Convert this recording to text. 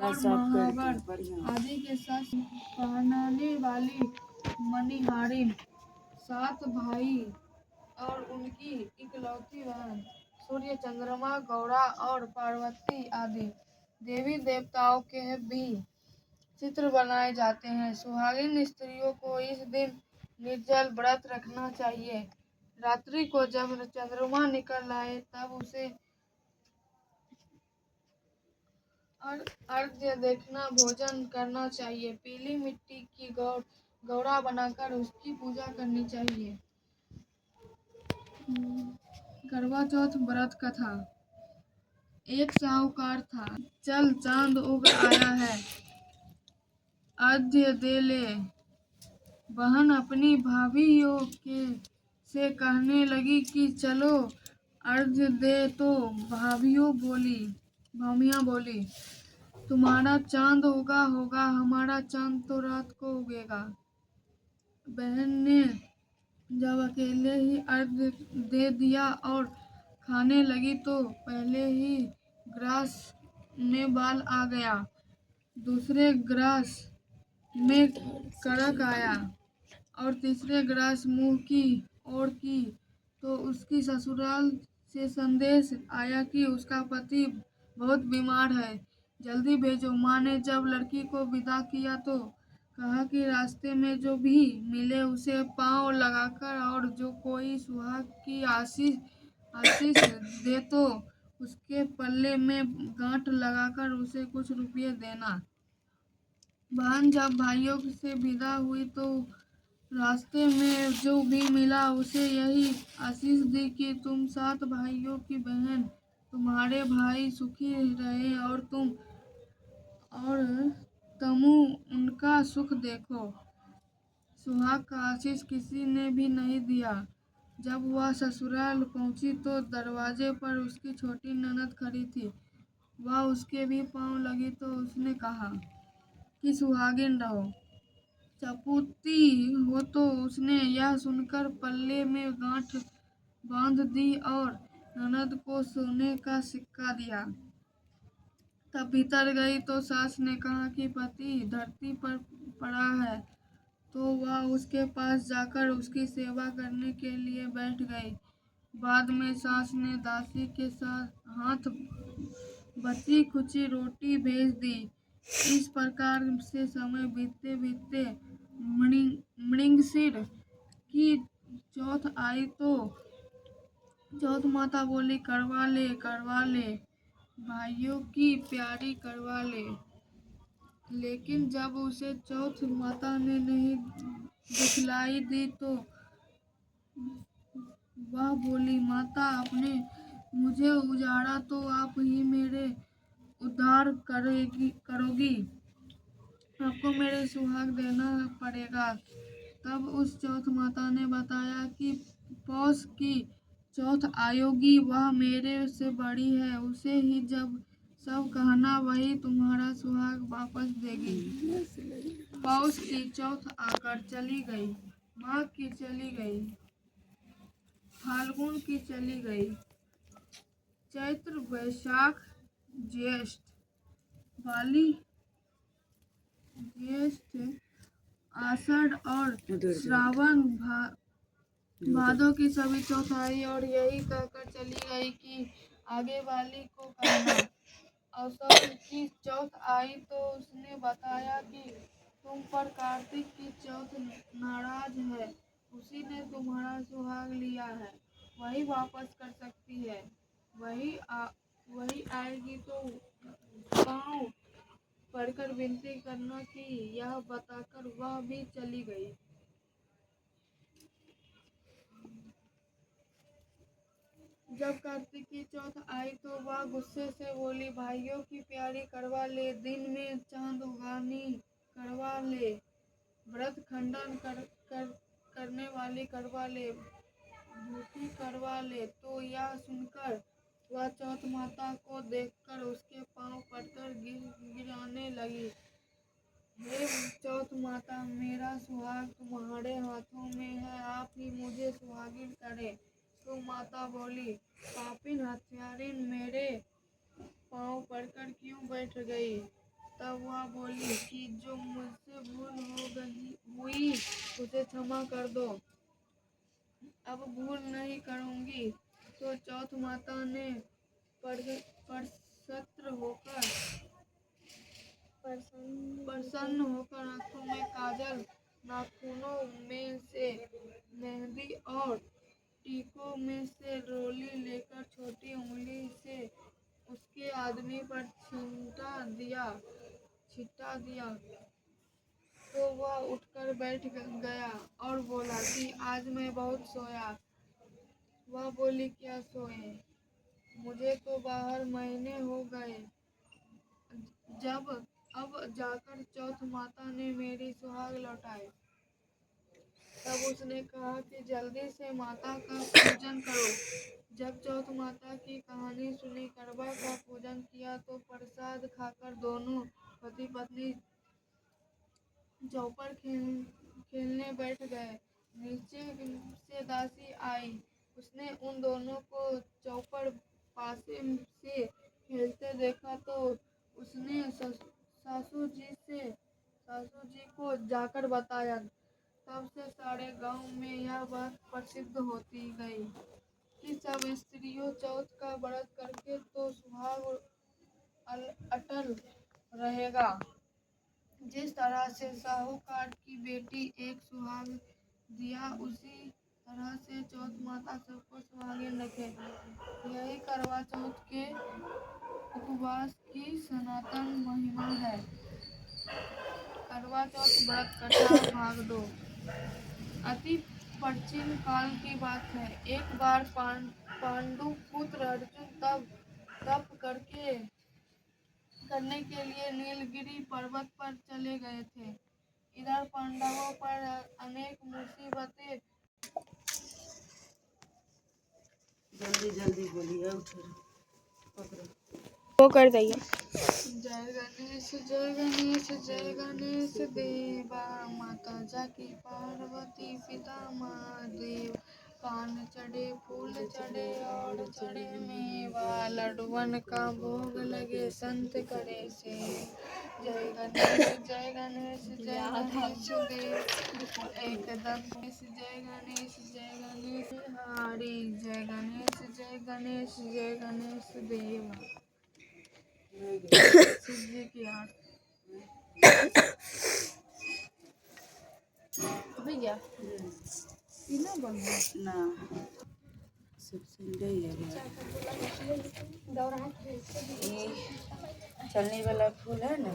और महावर आदि के साथ पहनाने वाली मणिहारिन, 7 भाई और उनकी इकलौती बहन सूर्य, चंद्रमा, गौरा और पार्वती आदि देवी देवताओं के भी चित्र बनाए जाते हैं। सुहागिन स्त्रियों को इस दिन निर्जल व्रत रखना चाहिए। रात्रि को जब चंद्रमा निकल आए तब उसे अर्घ्य देखना भोजन करना चाहिए। पीली मिट्टी की गौरा बनाकर उसकी पूजा करनी चाहिए। करवा चौथ व्रत कथा। एक साहूकार था। चल चांद उग आया है, अर्घ्य दे ले। बहन अपनी भाभीयों से कहने लगी कि चलो अर्घ्य दे, तो भामियाँ बोली, तुम्हारा चांद उगा होगा, हमारा चांद तो रात को उगेगा। बहन ने जब अकेले ही अर्घ्य दे दिया और खाने लगी तो पहले ही ग्रास में बाल आ गया, दूसरे ग्रास में कड़क आया और तीसरे ग्रास मुंह की ओर की तो उसकी ससुराल से संदेश आया कि उसका पति बहुत बीमार है, जल्दी भेजो। माँ ने जब लड़की को विदा किया तो कहा कि रास्ते में जो भी मिले उसे पांव लगाकर और जो कोई सुहाग की आशीष दे तो उसके पल्ले में गांठ लगाकर उसे कुछ रुपये देना। बहन जब भाइयों से विदा हुई तो रास्ते में जो भी मिला उसे यही आशीष दी कि तुम 7 भाइयों की बहन, तुम्हारे भाई सुखी रहे और तुम उनका सुख देखो। सुहाग का आशीष किसी ने भी नहीं दिया। जब वह ससुराल पहुंची तो दरवाजे पर उसकी छोटी ननद खड़ी थी। वह उसके भी पांव लगी तो उसने कहा कि सुहागिन रहो, चपूती हो। तो उसने यह सुनकर पल्ले में गांठ बांध दी और ननद को सोने का सिक्का दिया। तब भीतर गई तो सास ने कहा कि पति धरती पर पड़ा है, तो वह उसके पास जाकर उसकी सेवा करने के लिए बैठ गई। बाद में सास ने दासी के हाथ बची खुची रोटी भेज दी। इस प्रकार से समय बीतते बीतते मृगशीर की चौथ आई तो चौथ माता बोली, करवा ले भाइयों की प्यारी, करवा ले। लेकिन जब उसे चौथ माता ने नहीं दिखलाई दी तो वह बोली, माता आपने मुझे उजाड़ा तो आप ही मेरे उद्धार करोगी, आपको मेरे सुहाग देना पड़ेगा। तब उस चौथ माता ने बताया कि पौष की चौथ आयोगी, वह मेरे से बड़ी है, उसे ही जब सब कहना वही तुम्हारा सुहाग वापस देगी। पौष की चौथ आकर चली गई, माघ की चली गई, फाल्गुन की चली गई, चैत्र वैशाख ज्येष्ठ वाली, ज्येष्ठ आषाढ़ और श्रावण भादों की सभी चौथ आई और यही कहकर चली गई कि आगे वाली को कहना। असौर की चौथ आई तो उसने बताया कि तुम पर कार्तिक की चौथ नाराज है, उसी ने तुम्हारा सुहाग लिया है, वही वापस कर सकती है। वही आएगी तो पाँव पड़कर विनती करना कि यह बताकर वह भी चली गई। जब कार्तिक की चौथ आई तो वह गुस्से से बोली, भाइयों की प्यारी, करवा ले, दिन में चांद उगानी, करवा ले, व्रत खंडन करने वाली, करवा ले, भूखी, करवा ले। तो यह सुनकर वह चौथ माता को देखकर उसके पांव पड़कर गिराने लगी। हे चौथ माता, मेरा सुहाग तुम्हारे हाथों में है, आप ही मुझे सुहागिन करे। तो माता बोली, पापिन हत्यारिन, मेरे पांव पड़कर क्यों बैठ गई। तब वह बोली कि जो मुझसे भूल हुई उसे क्षमा कर दो, अब भूल नहीं करूँगी। तो चौथ माता ने प्रसन्न होकर आंखों में काजल, नाखूनों में से मेहंदी और टीकों में से रोली लेकर छोटी उंगली से उसके आदमी पर छिटा दिया तो वह उठकर बैठ गया और बोला कि आज मैं बहुत सोया। वह बोली, क्या सोए? मुझे तो बाहर महीने हो गए। अब जाकर चौथ माता ने मेरी सुहाग लौटाई। तब उसने कहा कि जल्दी से माता का पूजन करो। जब चौथ माता की कहानी सुनी, करवा का पूजन किया तो प्रसाद खाकर दोनों पति पत्नी चौपड़ खेलने बैठ गए। नीचे से दासी आई, उसने उन दोनों को चौपड़ पासे से खेलते देखा तो उसने सासू जी को जाकर बताया। तब से सारे गांव में यह बात प्रसिद्ध होती गई कि सब स्त्रियों चौथ का व्रत करके तो सुहाग अटल रहेगा। जिस तरह से साहूकार की बेटी एक सुहाग दिया, उसी तरह से चौथ माता सबको सुहागिन रखे। यही करवा चौथ के उपवास की सनातन महिमा है। करवा चौथ व्रत कथा भाग 2। अति प्राचीन काल की बात है। एक बार पांडु पुत्र अर्जुन तप करने के लिए नीलगिरी पर्वत पर चले गए थे। इधर पांडवों पर अनेक मुसीबतें जल्दी बोलिए। वो कर दिया। जय गणेश जय गणेश जय गणेश देवा, माता जाकी पार्वती पिता महादेव। पान चढ़े फूल चढ़े और चढ़े मेवा, लड्डुअन का भोग लगे संत करे से। जय गणेश जय गणेश देव, एकदम जय गणेश हारी। जय गणेश देवा। शिव जी की आरती भैया इतना बढ़िया ना सबसे चलने वाला फूल है ना।